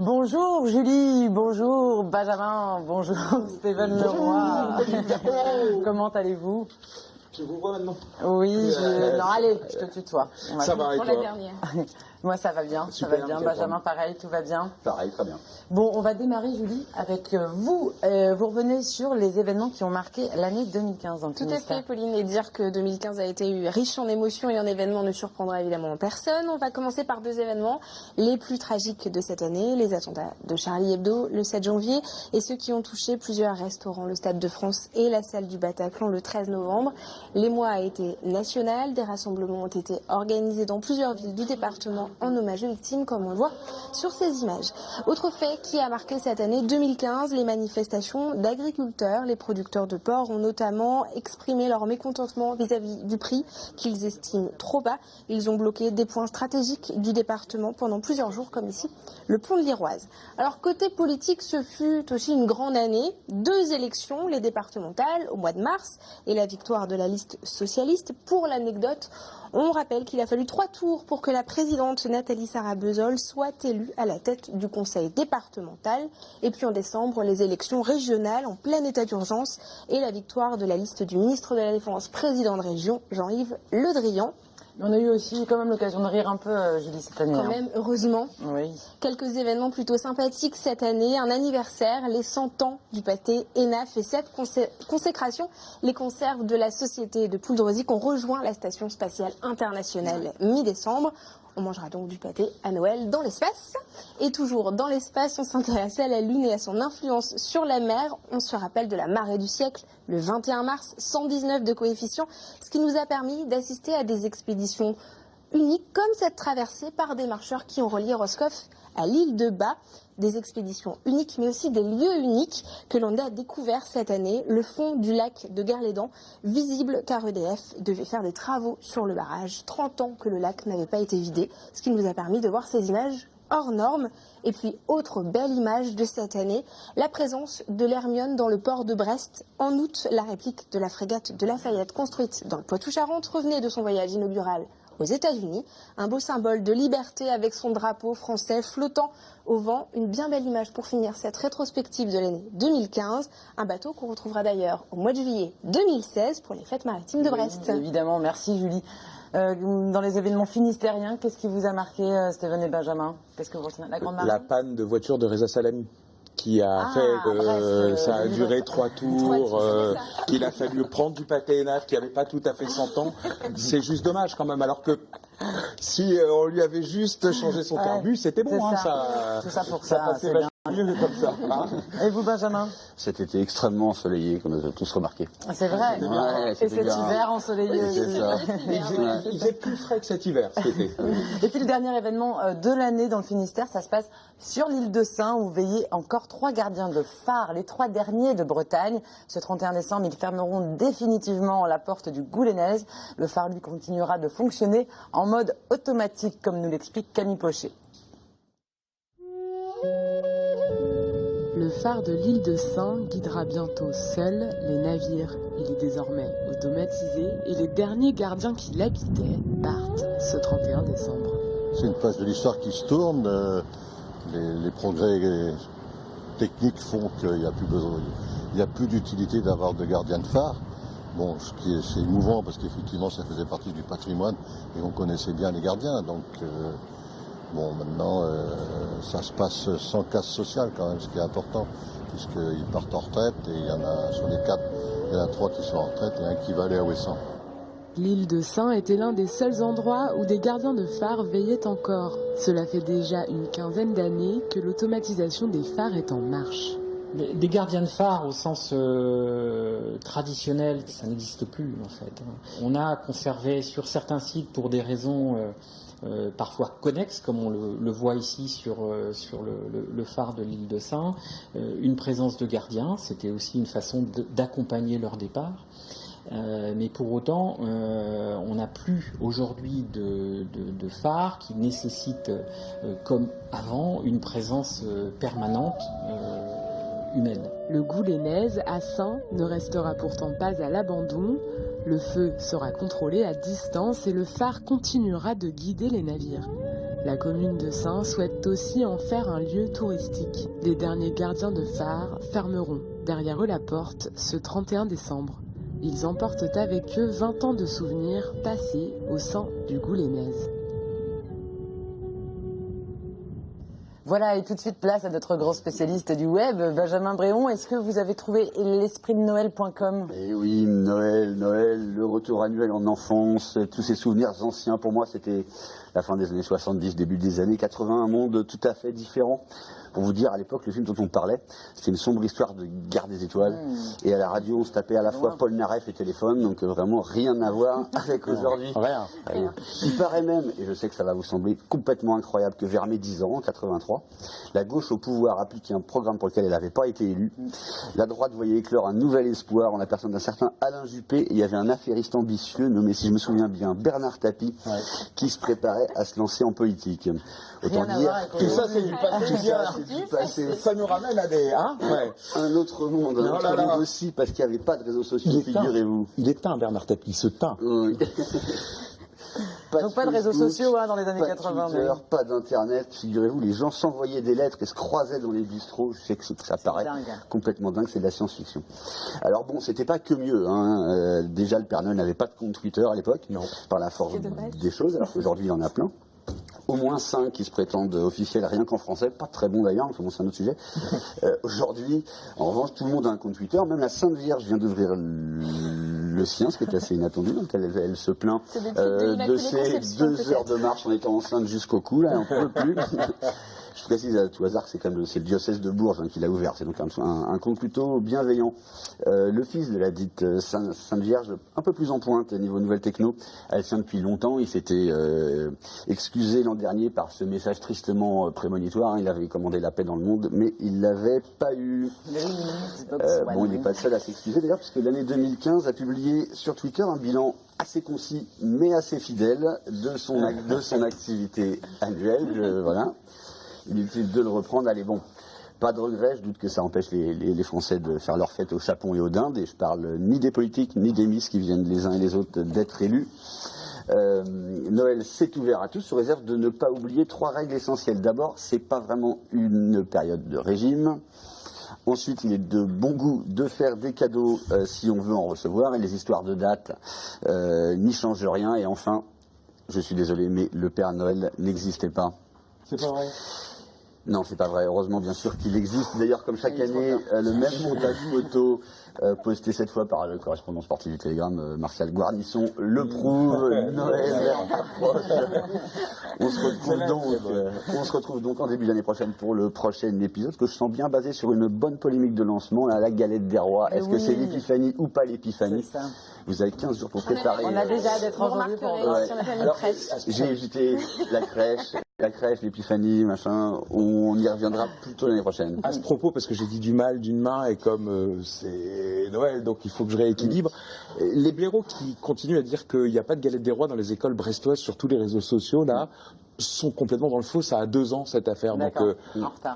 Bonjour Julie, bonjour Benjamin, bonjour Stéphane Leroy. Comment allez-vous? Je vous vois maintenant. Oui, non allez, je te tutoie. Ça va et Pour toi? la dernière. Moi ça va bien, Super, ça va bien. nickel, Benjamin pareil, tout va bien. Pareil, très bien. Bon, on va démarrer Julie avec vous. Vous revenez sur les événements qui ont marqué l'année 2015 dans le Tout à Finistère. fait, Pauline, et dire que 2015 a été riche en émotions et en événements ne surprendra évidemment personne. On va commencer par deux événements les plus tragiques de cette année, les attentats de Charlie Hebdo le 7 janvier et ceux qui ont touché plusieurs restaurants, le Stade de France et la salle du Bataclan le 13 novembre. L'émoi a été national, des rassemblements ont été organisés dans plusieurs villes du département en hommage aux victimes, comme on le voit sur ces images. Autre fait qui a marqué cette année 2015, les manifestations d'agriculteurs. Les producteurs de porc ont notamment exprimé leur mécontentement vis-à-vis du prix qu'ils estiment trop bas. Ils ont bloqué des points stratégiques du département pendant plusieurs jours, comme ici, le pont de l'Iroise. Alors côté politique, ce fut aussi une grande année. Deux élections, les départementales au mois de mars et la victoire de la liste socialiste. Pour l'anecdote, on rappelle qu'il a fallu 3 tours pour que la présidente Nathalie Sarah-Bezol soit élue à la tête du conseil départemental. Et puis en décembre, les élections régionales en plein état d'urgence et la victoire de la liste du ministre de la Défense, président de région, Jean-Yves Le Drian. On a eu aussi quand même l'occasion de rire un peu, Julie, cette année. Quand même, heureusement. Oui. Quelques événements plutôt sympathiques cette année. Un anniversaire, les 100 ans du pâté ENAF et cette consécration. Les conserves de la société de Pouldreuzic ont rejoint la Station spatiale internationale mi-décembre. On mangera donc du pâté à Noël dans l'espace. Et toujours dans l'espace, on s'intéresse à la Lune et à son influence sur la mer. On se rappelle de la marée du siècle, le 21 mars, 119 de coefficient, ce qui nous a permis d'assister à des expéditions uniques, comme cette traversée par des marcheurs qui ont relié Roscoff à l'île de Bas. Des expéditions uniques, mais aussi des lieux uniques que l'on a découvert cette année. Le fond du lac de Garlédan, visible car EDF devait faire des travaux sur le barrage. 30 ans que le lac n'avait pas été vidé, ce qui nous a permis de voir ces images hors normes. Et puis, autre belle image de cette année, la présence de l'Hermione dans le port de Brest. En août, la réplique de la frégate de Lafayette, construite dans le Poitou-Charentes, revenait de son voyage inaugural aux États-Unis. Un beau symbole de liberté avec son drapeau français flottant au vent. Une bien belle image pour finir cette rétrospective de l'année 2015. Un bateau qu'on retrouvera d'ailleurs au mois de juillet 2016 pour les fêtes maritimes de Brest. Oui, évidemment, merci Julie. Dans les événements finistériens, qu'est-ce qui vous a marqué, Stéphane et Benjamin? Qu'est-ce que vous retenez? La grande marée? La panne de voiture de Reza Salami, qui a ça a duré 3 tours, qu'il a fallu prendre du pâté ENAF qui n'avait pas tout à fait 100 ans. C'est juste dommage quand même, alors que si on lui avait juste changé son carbu, c'était bon. Tout ça pour ça ça, passait c'est vachement mieux comme ça. Hein. Et vous, Benjamin? Cet été extrêmement ensoleillé, qu'on a tous remarqué. C'est vrai. Ouais, Et c'était cet bien. hiver ensoleillé C'est aussi. ça. Il faisait plus frais que cet hiver, cet été. Et puis le dernier événement de l'année dans le Finistère, ça se passe sur l'île de Sein où veillent encore 3 gardiens de phare, les 3 derniers de Bretagne. Ce 31 décembre, ils fermeront définitivement la porte du Goulenez. Le phare, lui, continuera de fonctionner en mode automatique, comme nous l'explique Camille Pochet. Le phare de l'île de Sein guidera bientôt seul les navires. Il est désormais automatisé et les derniers gardiens qui l'habitaient partent ce 31 décembre. C'est une page de l'histoire qui se tourne. Les progrès techniques font qu'il n'y a plus besoin, il n'y a plus d'utilité d'avoir de gardiens de phare. Bon, c'est émouvant parce qu'effectivement ça faisait partie du patrimoine et on connaissait bien les gardiens. Donc bon, maintenant ça se passe sans casse sociale quand même, ce qui est important, puisqu'ils partent en retraite et il y en a sur les 4, il y en a 3 qui sont en retraite et un qui va aller à Ouessant. L'île de Sein était l'un des seuls endroits où des gardiens de phare veillaient encore. Cela fait déjà une quinzaine d'années que l'automatisation des phares est en marche. Des gardiens de phare au sens traditionnel, ça n'existe plus en fait. On a conservé sur certains sites pour des raisons parfois connexes, comme on le voit ici sur le phare de l'île de Sein, une présence de gardiens. C'était aussi une façon d'accompagner leur départ. Mais pour autant, on n'a plus aujourd'hui de phares qui nécessitent, comme avant, une présence permanente humaine. Le Goulenez à Sein ne restera pourtant pas à l'abandon. Le feu sera contrôlé à distance et le phare continuera de guider les navires. La commune de Saints souhaite aussi en faire un lieu touristique. Les derniers gardiens de phare fermeront derrière eux la porte ce 31 décembre. Ils emportent avec eux 20 ans de souvenirs passés au sein du Goulénez. Voilà, et tout de suite place à notre grand spécialiste du web, Benjamin Bréon. Est-ce que vous avez trouvé l'espritdenoël.com? Et oui, Noël, le retour annuel en enfance, tous ces souvenirs anciens. Pour moi, c'était la fin des années 70, début des années 80, un monde tout à fait différent. Pour vous dire, à l'époque, le film dont on parlait, c'était une sombre histoire de guerre des étoiles. Et à la radio, on se tapait à la fois Paul Naref et téléphone, donc vraiment rien à voir avec aujourd'hui. Rien. Il paraît même, et je sais que ça va vous sembler complètement incroyable, que vers mes 10 ans, en 83, la gauche au pouvoir appliquait un programme pour lequel elle n'avait pas été élue. La droite voyait éclore un nouvel espoir en la personne d'un certain Alain Juppé, et il y avait un affairiste ambitieux nommé, si je me souviens bien, Bernard Tapie, qui se préparait à se lancer en politique. Autant dire, Tout ça, c'est du passé. Ça nous ramène à des... un autre monde, aussi, parce qu'il n'y avait pas de réseaux sociaux, figurez-vous. Il est teint, Bernard Tapie, il se teint. Oui. Donc pas de réseaux sociaux dans les années 80. Twitter, pas d'internet, figurez-vous, les gens s'envoyaient des lettres et se croisaient dans les bistrots. Je sais que ça paraît complètement dingue, c'est de la science-fiction. Alors bon, c'était pas que mieux. Déjà, le Père Noël n'avait pas de compte Twitter à l'époque, par la force des choses, alors qu'aujourd'hui il y en a plein. Au moins 5 qui se prétendent officiels, rien qu'en français, pas très bon d'ailleurs, enfin bon, c'est un autre sujet. Aujourd'hui, en revanche, tout le monde a un compte Twitter, même la Sainte Vierge vient d'ouvrir le sien, ce qui est assez inattendu, donc elle se plaint de ses 2 heures de marche en étant enceinte jusqu'au cou, là, on ne peut plus. Je précise à tout hasard que c'est le diocèse de Bourges qui l'a ouvert, c'est donc un compte plutôt bienveillant. Le fils de la dite Sainte Vierge, un peu plus en pointe au niveau nouvelle techno, elle tient depuis longtemps, il s'était excusé l'an dernier par ce message tristement prémonitoire, il avait commandé la paix dans le monde, mais il l'avait pas eu. Il n'est pas le seul à s'excuser d'ailleurs, puisque l'année 2015 a publié sur Twitter un bilan assez concis, mais assez fidèle de son activité annuelle, voilà. Il est utile de le reprendre. Allez, bon, pas de regret, je doute que ça empêche les Français de faire leur fête au chapon et aux dindes, et je parle ni des politiques, ni des miss qui viennent les uns et les autres d'être élus. Noël, c'est ouvert à tous, sous réserve de ne pas oublier 3 règles essentielles. D'abord, c'est pas vraiment une période de régime. Ensuite, il est de bon goût de faire des cadeaux si on veut en recevoir, et les histoires de date n'y changent rien. Et enfin, je suis désolé, mais le Père Noël n'existait pas. C'est pas vrai. Non, c'est pas vrai. Heureusement, bien sûr qu'il existe. D'ailleurs, comme chaque année, le même montage photo posté cette fois par le correspondant sportif du Télégramme, Martial Guarnisson, le prouve. Noël approche. On se retrouve donc en début d'année prochaine pour le prochain épisode que je sens bien basé sur une bonne polémique de lancement, la galette des rois. Est-ce que c'est l'épiphanie ou pas l'épiphanie? Vous avez 15 jours pour préparer. On a déjà d'être entendu pour... J'ai évité la crèche, l'épiphanie, machin, on y reviendra plutôt l'année prochaine. À ce propos, parce que j'ai dit du mal d'une main, et comme c'est Noël, donc il faut que je rééquilibre, les blaireaux qui continuent à dire qu'il n'y a pas de galette des rois dans les écoles brestoises sur tous les réseaux sociaux, là, sont complètement dans le faux. Ça a 2 ans, cette affaire, donc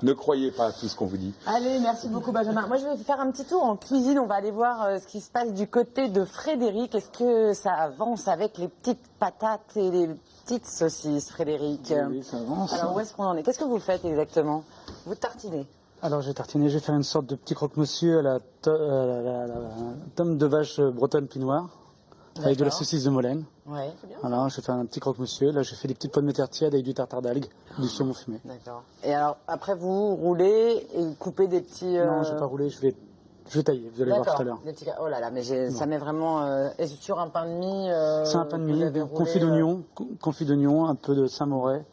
ne croyez pas à tout ce qu'on vous dit. Allez, merci beaucoup Benjamin. Moi, je vais faire un petit tour en cuisine. On va aller voir ce qui se passe du côté de Frédéric. Est-ce que ça avance avec les petites patates et les petites saucisses, Frédéric? Oui, ça avance. Alors, où est-ce qu'on en est? Qu'est-ce que vous faites exactement? Vous tartinez? Alors, je vais faire une sorte de petit croque-monsieur à la tome de vache bretonne pinoire, avec de la saucisse de Molène. Ouais, c'est bien. Alors, je vais faire un petit croque-monsieur. Là, je fais des petites pommes de terre tièdes avec du tartare d'algues, du saumon fumé. D'accord. Et alors, après, vous roulez et vous coupez des petits... Non, je ne vais pas rouler, je vais tailler, vous allez voir tout à l'heure. Petits... Oh là là, mais ça met vraiment... Et sur un pain de mie... C'est un pain de mie, confit d'oignon, un peu de Saint-Maurey,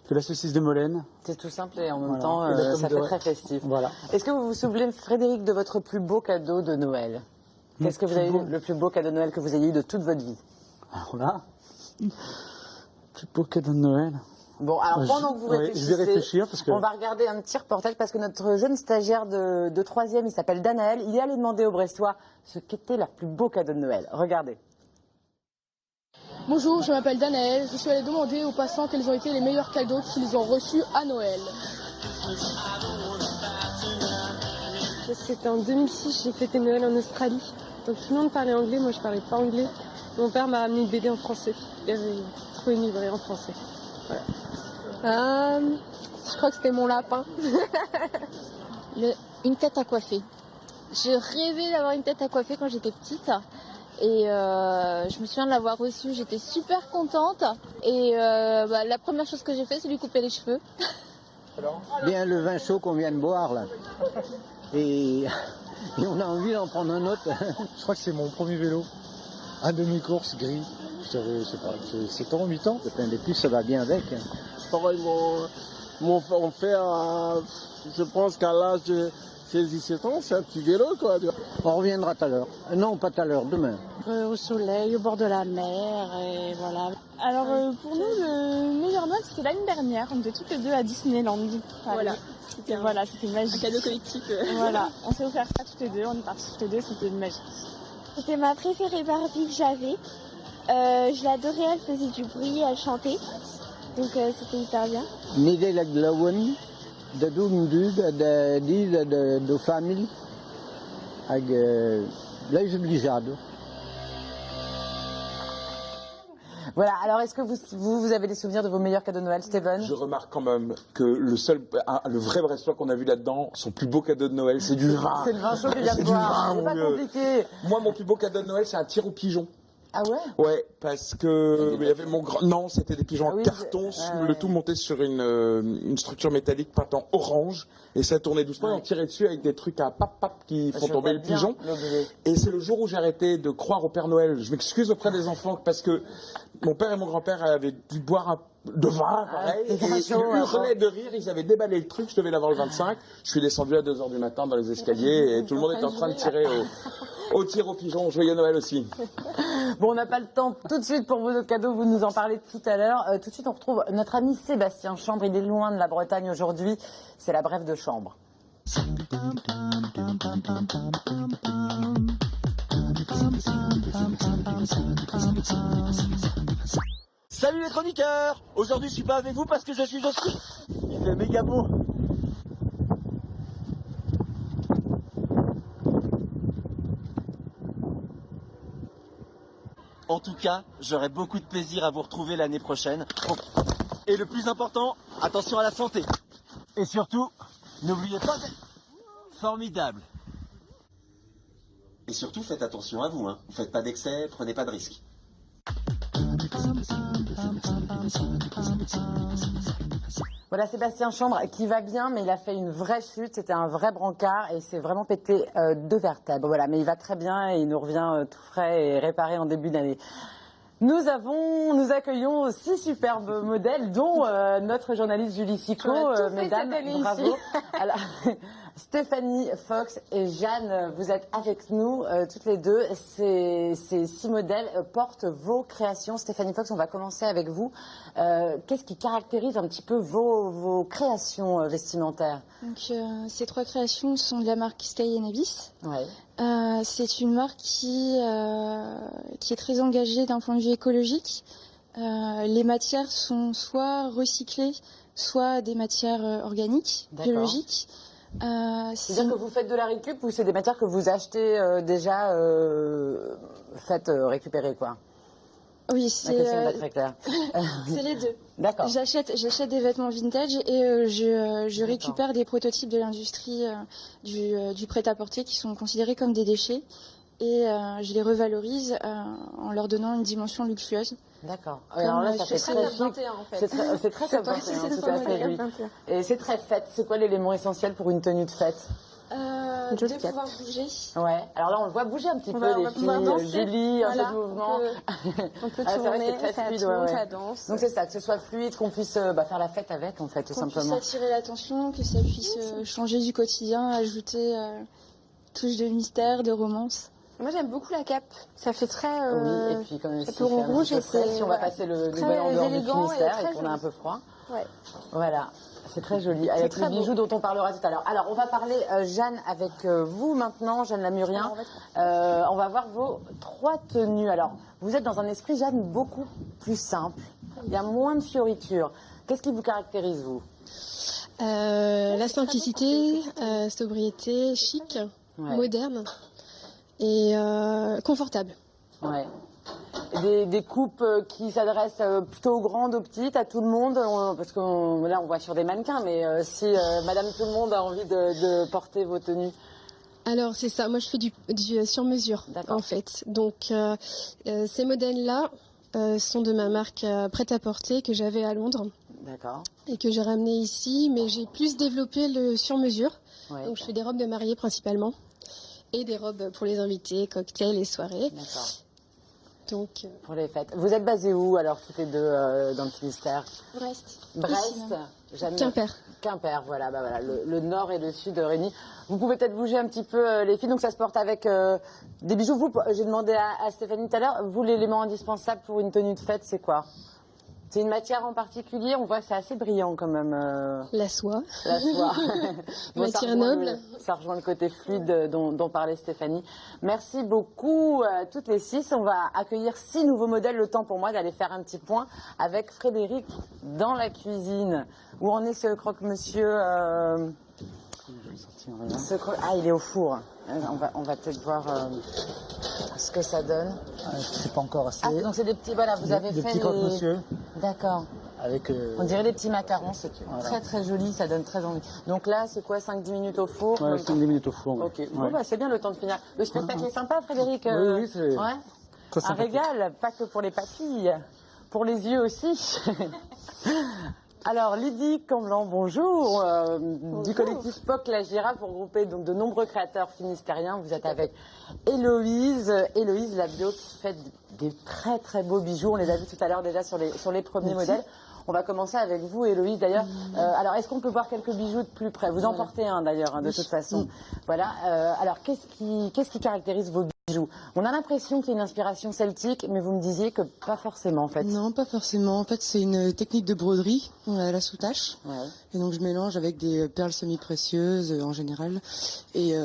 de la saucisse de Molène. C'est tout simple et en même temps, ça fait très festif. Voilà. Est-ce que vous vous souvenez, Frédéric, de votre plus beau cadeau de Noël? Qu'est-ce que vous avez eu, le plus beau cadeau de Noël que vous ayez eu de toute votre vie? Alors là, plus beau cadeau de Noël. Bon, alors pendant que vous réfléchissez, je vais réfléchir parce que... on va regarder un petit reportage parce que notre jeune stagiaire de 3e, il s'appelle Danaël, il est allé demander aux Brestois ce qu'était leur plus beau cadeau de Noël. Regardez. Bonjour, je m'appelle Danaël. Je suis allé demander aux passants quels ont été les meilleurs cadeaux qu'ils ont reçus à Noël. C'était en 2006, j'ai fêté Noël en Australie. Donc tout le monde parlait anglais, moi je parlais pas anglais. Mon père m'a ramené une BD en français. Il avait trouvé une librairie en français. Voilà. Je crois que c'était mon lapin. Une tête à coiffer. Je rêvais d'avoir une tête à coiffer quand j'étais petite. Et je me souviens de l'avoir reçue, j'étais super contente. Et la première chose que j'ai fait, c'est lui couper les cheveux. Bien le vin chaud qu'on vient de boire là. Et on a envie d'en prendre un autre. Je crois que c'est mon premier vélo. Un demi-course gris. J'avais, je sais pas, 7 ans, 8 ans. Et puis ça va bien avec. Pareil, mon frère, je pense qu'à l'âge de 16-17 ans, c'est un petit vélo, quoi. On reviendra tout à l'heure. Non, pas tout à l'heure, demain. Au soleil, au bord de la mer, et voilà. Alors pour nous, le meilleur Noël, c'était l'année dernière. On était toutes les deux à Disneyland. Voilà. C'était magique. Un cadeau collectif. Voilà. On s'est offert ça toutes les deux. On est partis toutes les deux. C'était magique. C'était ma préférée Barbie que j'avais. Je l'adorais, elle faisait du bruit, elle chantait. Donc c'était hyper bien. Middag glawen, de doen de famille, avec l'œil obligado. Voilà, alors est-ce que vous avez des souvenirs de vos meilleurs cadeaux de Noël, Steven? Je remarque quand même que le vrai choix qu'on a vu là-dedans, son plus beau cadeau de Noël, c'est du vin. C'est le vin chaud qu'il vient de boire, c'est pas compliqué. Moi, mon plus beau cadeau de Noël, c'est un tir aux pigeons. Ah ouais? Ouais, parce que il y avait mon grand. Non, c'était des pigeons en carton, le tout monté sur une structure métallique peinte en orange, et ça tournait doucement, et on tirait dessus avec des trucs à pap qui font tomber le pigeon. Et c'est le jour où j'ai arrêté de croire au Père Noël. Je m'excuse auprès des enfants parce que mon père et mon grand-père avaient dû boire de vin, pareil, et ils hurlaient de rire, ils avaient déballé le truc, je devais l'avoir le 25, je suis descendu à 2h du matin dans les escaliers, et tout le monde était en train de tirer au tir aux pigeons. Joyeux Noël aussi. Bon, on n'a pas le temps tout de suite pour vos cadeaux, vous nous en parlez tout à l'heure. Tout de suite, on retrouve notre ami Sébastien Chambre, il est loin de la Bretagne aujourd'hui, c'est la brève de chambre. Salut les chroniqueurs! Aujourd'hui je suis pas avec vous parce que je suis au ski. Il fait méga beau. En tout cas, j'aurai beaucoup de plaisir à vous retrouver l'année prochaine. Et le plus important, attention à la santé. Et surtout, n'oubliez pas d'être formidable. Et surtout, faites attention à vous. Vous faites pas d'excès, prenez pas de risques. Voilà Sébastien Chambre qui va bien, mais il a fait une vraie chute, c'était un vrai brancard et s'est vraiment pété 2 vertèbres. Voilà, mais il va très bien et il nous revient tout frais et réparé en début d'année. Nous accueillons 6 superbes modèles, dont notre journaliste Julie Sicot, mesdames, bravo. Alors, Stéphanie Fox et Jeanne, vous êtes avec nous toutes les deux. Ces 6 modèles portent vos créations. Stéphanie Fox, on va commencer avec vous. Qu'est-ce qui caractérise un petit peu vos créations vestimentaires? Donc, ces 3 créations sont de la marque Sky & Abyss. Ouais. C'est une marque qui est très engagée d'un point de vue écologique. Les matières sont soit recyclées, soit des matières organiques, biologiques. C'est-à-dire que vous faites de la récup ou c'est des matières que vous achetez déjà faites récupérer, quoi? Oui, c'est la question n'est pas très claire. C'est les deux. D'accord. J'achète des vêtements vintage et je récupère des prototypes de l'industrie du prêt-à-porter qui sont considérés comme des déchets et je les revalorise en leur donnant une dimension luxueuse. D'accord. Alors là, ça fait très chic. C'est très top 21, tout à fait, oui. Et c'est très fête. C'est quoi l'élément essentiel pour une tenue de fête? De pouvoir bouger. Ouais. Alors là, on le voit bouger un petit peu, les filles. Julie, un peu de mouvement. On peut tourner, ça danse. Donc c'est ça, que ce soit fluide, qu'on puisse faire la fête avec, en fait, tout simplement. Qu'on puisse attirer l'attention, que ça puisse changer du quotidien, ajouter touche de mystère, de romance. Moi j'aime beaucoup la cape, ça fait très oui, et puis comme ça rouge et c'est si on va passer le nouvel an dehors du Finistère et qu'on a un peu froid. Ouais. Voilà, c'est très joli. Avec les bijoux dont on parlera tout à l'heure. Alors on va parler Jeanne avec vous maintenant, Jeanne Lamurien. On va voir vos 3 tenues. Alors vous êtes dans un esprit, Jeanne, beaucoup plus simple. Il y a moins de fioritures. Qu'est-ce qui vous caractérise, vous? La simplicité, sobriété, chic, moderne. Et confortable. Ouais. des coupes qui s'adressent plutôt aux grandes, aux petites, à tout le monde, parce que là on voit sur des mannequins, mais si Madame Tout le Monde a envie de porter vos tenues. Alors c'est ça, moi je fais du sur-mesure en fait. Donc ces modèles-là sont de ma marque Prêt-à-Porter que j'avais à Londres. D'accord. Et que j'ai ramené ici, mais j'ai plus développé le sur-mesure. Ouais. Donc je fais des robes de mariée principalement et des robes pour les invités, cocktails et soirées. D'accord. Donc pour les fêtes. Vous êtes basés où alors toutes les deux dans le Finistère? Brest. Quimper. Quimper, voilà, bah voilà, le nord et le sud réunis. Vous pouvez peut-être bouger un petit peu les filles. Donc ça se porte avec des bijoux. J'ai demandé à Stéphanie tout à l'heure, vous l'élément indispensable pour une tenue de fête, c'est quoi? C'est une matière en particulier, on voit que c'est assez brillant quand même. La soie. La soie. Matière noble. Ça rejoint le côté fluide dont parlait Stéphanie. Merci beaucoup à toutes les 6. On va accueillir 6 nouveaux modèles. Le temps pour moi d'aller faire un petit point avec Frédéric dans la cuisine. Où en est ce croque-monsieur il est au four. On va peut-être voir ce que ça donne. C'est pas encore assez. Donc c'est des petits, voilà, vous avez fait petits croque-monsieur. D'accord. Avec, on dirait des petits macarons, c'est très très joli, ça donne très envie. Donc là, c'est quoi, 5-10 minutes au four? Ouais, 5-10 minutes au four. Ok, bon, bah, c'est bien le temps de finir. Le spectacle est sympa, Frédéric. Oui, c'est un régal, pas que pour les papilles, pour les yeux aussi. Alors, Lydie Camblan, bonjour, du collectif POC La Girafe, regroupé donc de nombreux créateurs finistériens. Vous êtes avec Héloïse Labio qui fait des très très beaux bijoux. On les a vus tout à l'heure déjà sur les premiers modèles. On va commencer avec vous, Héloïse, d'ailleurs. Alors, est-ce qu'on peut voir quelques bijoux de plus près? Vous en portez un, d'ailleurs, de toute façon. Voilà. Alors, qu'est-ce qui caractérise vos bijoux? On a l'impression qu'il y a une inspiration celtique, mais vous me disiez que pas forcément, en fait. Non, pas forcément. En fait, c'est une technique de broderie à la sous-tache. Ouais. Et donc, je mélange avec des perles semi-précieuses, en général. Et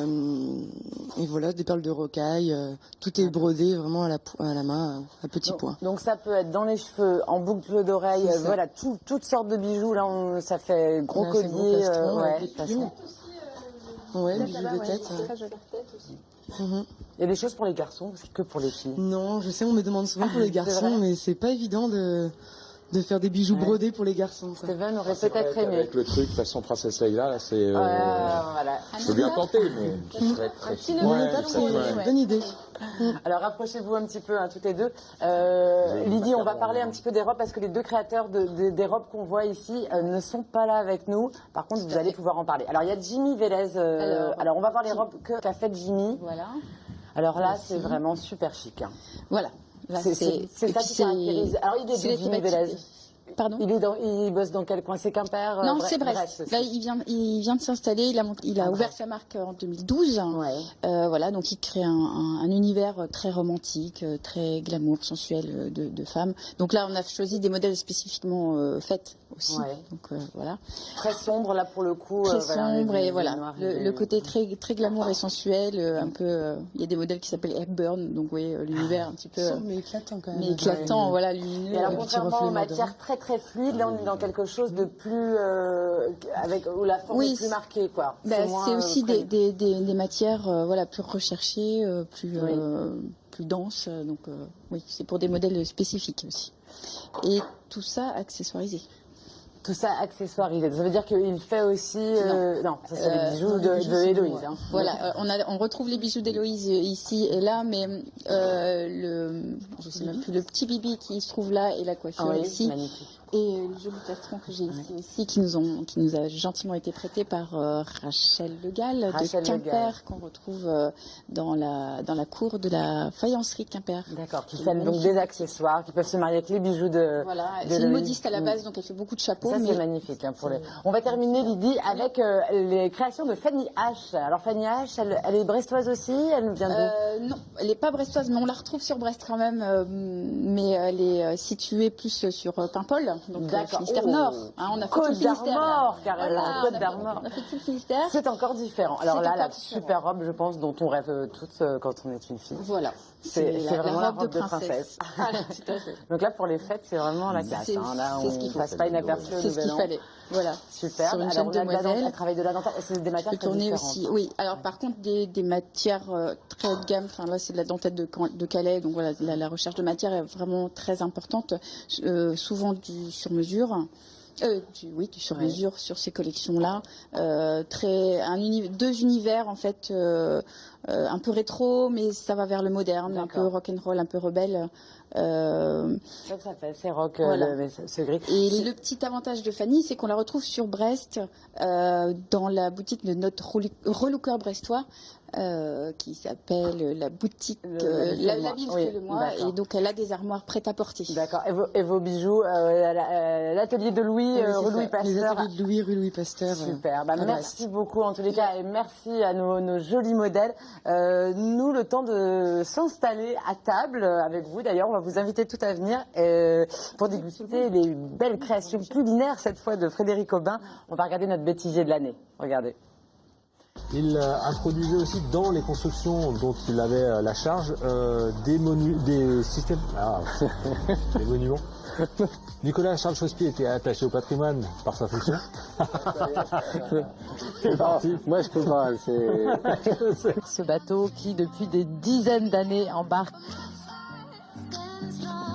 voilà, des perles de rocaille. Tout est brodé vraiment à la main, à petits points. Donc, ça peut être dans les cheveux, en boucle d'oreille, voilà, toutes sortes de bijoux. Là, ça fait gros collier. Bijoux de tête. Très joli tête aussi. Il y a des choses pour les garçons, c'est que pour les filles. Non, je sais, on me demande souvent pour les garçons, mais c'est pas évident de faire des bijoux brodés pour les garçons. Steven aurait peut-être aimé. Avec le truc façon Princesse Leïla, là, c'est... voilà. Je veux bien tenter, mais ce serait très... Bonne idée. Alors rapprochez-vous un petit peu, toutes les deux. Lydie, on va parler un petit peu des robes parce que les deux créateurs des robes qu'on voit ici ne sont pas là avec nous. Par contre, vous allez pouvoir en parler. Alors il y a Jimmy Vélez. Alors on va voir les robes qu'a fait Jimmy. Voilà. Alors là, c'est vraiment super chic. Voilà. C'est ça qui caractérise. Alors il est de Jimmy Vélez. Pardon. Il bosse dans quel coin? C'est Quimper? Non, c'est Brest. Là, il vient de s'installer. Il a ouvert sa marque en 2012. Voilà, donc il crée un univers très romantique, très glamour, sensuel de femmes. Donc là, on a choisi des modèles spécifiquement faits aussi. Donc voilà. Très sombre là pour le coup. Très sombre et voilà. Le côté très très glamour et sensuel. Un peu. Il y a des modèles qui s'appellent Hepburn. Donc oui, l'univers un petit peu. Mais éclatant quand même. Mais éclatant, voilà, lumineux. Et alors contrairement aux matières très fluide, là on est dans quelque chose de plus où la forme est plus marquée, quoi. C'est aussi des matières voilà, plus recherchées, plus denses, donc oui, c'est pour des modèles spécifiques aussi. Et tout ça accessoirisé. Tout ça accessoirisé. Ça veut dire qu'il fait aussi... non, ça c'est les bijoux de Héloïse. Ouais. Voilà, on retrouve les bijoux d'Héloïse ici et là, mais je sais même plus, le petit bibi qui se trouve là et la coiffure ici. Magnifique. Et le joli plastron que j'ai ici aussi, qui nous a gentiment été prêté par Rachel Le Gall de Quimper, qu'on retrouve dans la cour de la faïencerie de Quimper. D'accord, qui fait donc des accessoires, qui peuvent se marier avec les bijoux de... Voilà, c'est une modiste à la base, donc elle fait beaucoup de chapeaux. Ça, c'est magnifique. On va terminer, Lydie, avec les créations de Fanny H. Alors, Fanny H, elle est brestoise aussi? Elle vient d'où? Non, elle n'est pas brestoise, mais on la retrouve sur Brest quand même. Mais elle est située plus sur Paimpol. donc Finistère Nord. On a fait tout le Côte Finistère. d'Armor, carrément, Voilà, Côte d'Armor. On a fait tout le Finistère. C'est encore différent. Alors là, la encore différent. super robe, je pense, dont on rêve toutes quand on est une fille. Voilà. C'est vraiment la robe de princesse. Voilà, tout à fait. Donc là, pour les fêtes, c'est vraiment la classe. Là, c'est ce on qu'il faut. passe pas inaperçu au C'est ce qu'il Nouvel An. fallait. Voilà. Super. Sur une Alors, jeune on a de la demoiselle. dentelle, elle travaille de la dentelle. C'est des matières Je peux très tourner différentes. aussi. Oui. Alors par contre des matières très haut de gamme. Enfin là c'est de la dentelle de Calais. Donc voilà la recherche de matière est vraiment très importante. Souvent du sur mesure. Du sur mesure sur ces collections-là. Deux univers en fait. Un peu rétro, mais ça va vers le moderne, un peu rock'n'roll, un peu rebelle. C'est ça que ça fait, c'est rock, Voilà. ce gris. Et le petit avantage de Fanny, c'est qu'on la retrouve sur Brest, dans la boutique de notre relooker brestois, qui s'appelle la boutique La Ville fait le mois, et donc elle a des armoires prêtes à porter. D'accord. Et vos bijoux, l'atelier de Louis, rue Louis Pasteur. Les ateliers de Louis, rue Louis Pasteur. Super. Merci beaucoup en tous les cas, et merci à nos jolis modèles. Nous, le temps de s'installer à table avec vous. D'ailleurs, on va vous inviter tout à venir pour déguster les belles créations culinaires cette fois de Frédéric Aubin. On va regarder notre bêtisier de l'année. Regardez. Il introduisait aussi dans les constructions dont il avait la charge des systèmes... des monuments. Nicolas Charles Chausse-Pied était attaché au patrimoine par sa fonction. C'est parti. Moi je peux pas. Ce bateau qui depuis des dizaines d'années embarque.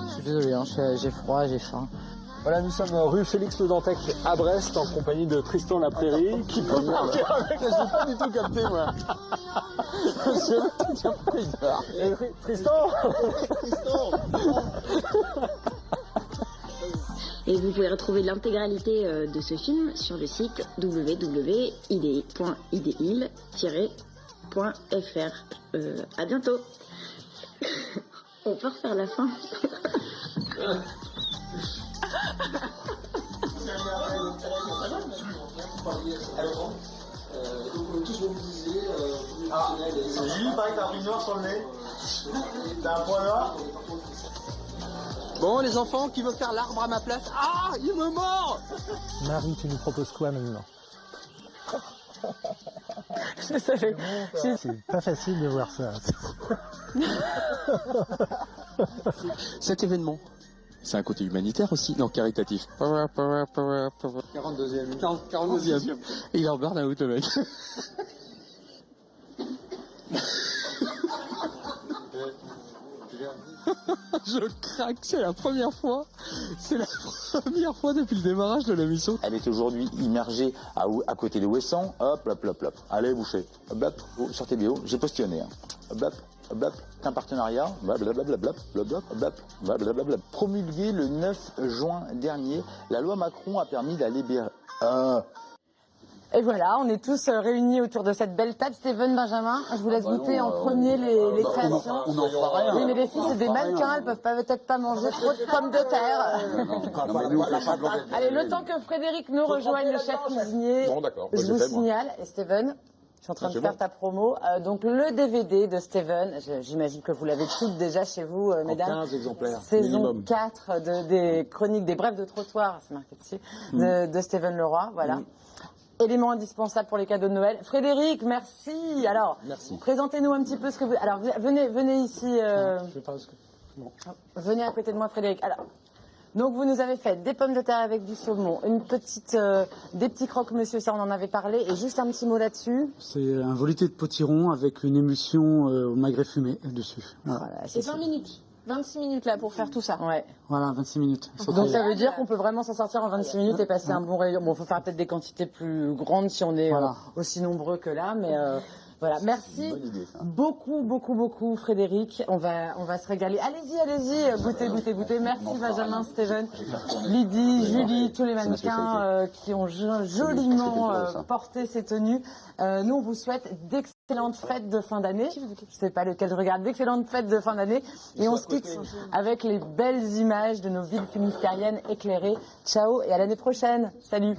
Je suis désolé, j'ai froid, j'ai faim. Voilà, nous sommes rue Félix Le Dantec à Brest en compagnie de Tristan Laprairie qui peut partir avec. Je n'ai pas du tout capté moi. Tristan. Et vous pouvez retrouver l'intégralité de ce film sur le site www.idil-fr. À bientôt. On peut refaire la fin. Il paraît que t'as un truc noir sur le nez. T'as un point noir. Bon, les enfants, qui veut faire l'arbre à ma place? Ah, il me mord! Marie, tu nous proposes quoi maintenant? Je savais. C'est pas facile de voir ça. Cet événement, c'est un côté humanitaire aussi, non caritatif. 42e. 42e. Il est en burn-out le mec. Je craque, c'est la première fois. C'est la première fois depuis le démarrage de la mission. Elle est aujourd'hui immergée à côté de Ouessant. Hop, hop, hop, hop. Allez, boucher. Hop, hop. Oh, sortez bio. J'ai postillonné. Hein. Hop, hop, hop, hop. C'est un partenariat. Blablabla. Blablabla. Promulgué le 9 juin dernier, la loi Macron a permis d'aller Et voilà, on est tous réunis autour de cette belle table. Steven, Benjamin, je vous laisse goûter en premier les créations. On n'en fera rien. Oui, mais les filles, c'est des mannequins, elles peuvent peut-être pas manger trop de pommes de terre. Allez, le temps que Frédéric nous rejoigne, le chef cuisinier, Bon, d'accord. je vous signale, et Steven, je suis en train de faire ta promo. Donc, le DVD de Steven, j'imagine que vous l'avez toutes déjà chez vous, mesdames. 15 exemplaires, Saison minimum. 4 des chroniques, des brèves de trottoir, c'est marqué dessus, de Steven Leroy, voilà. Élément indispensable pour les cadeaux de Noël. Frédéric, merci. Alors, présentez-nous un petit peu ce que vous... Alors, venez ici. Venez à côté de moi, Frédéric. Alors, donc vous nous avez fait des pommes de terre avec du saumon, des petits croque-monsieur, ça on en avait parlé, et juste un petit mot là-dessus. C'est un voluté de potiron avec une émulsion au magret fumé dessus. Voilà. C'est 20 minutes. 26 minutes là pour faire tout ça. Ouais. Voilà, 26 minutes. Donc ça veut dire qu'on peut vraiment s'en sortir en 26 minutes et passer un bon réveillon. Bon, faut faire peut-être des quantités plus grandes si on est aussi nombreux que là, mais voilà. Merci beaucoup, Frédéric. On va se régaler. Allez-y, goûtez. Merci Benjamin, Steven, Lydie, Julie, tous les mannequins qui ont joliment porté ces tenues. Nous, on vous souhaite d'excellentes fêtes de fin d'année. Je sais pas lequel je regarde. D'excellentes fêtes de fin d'année. Et on se quitte avec les belles images de nos villes finistériennes éclairées. Ciao et à l'année prochaine. Salut.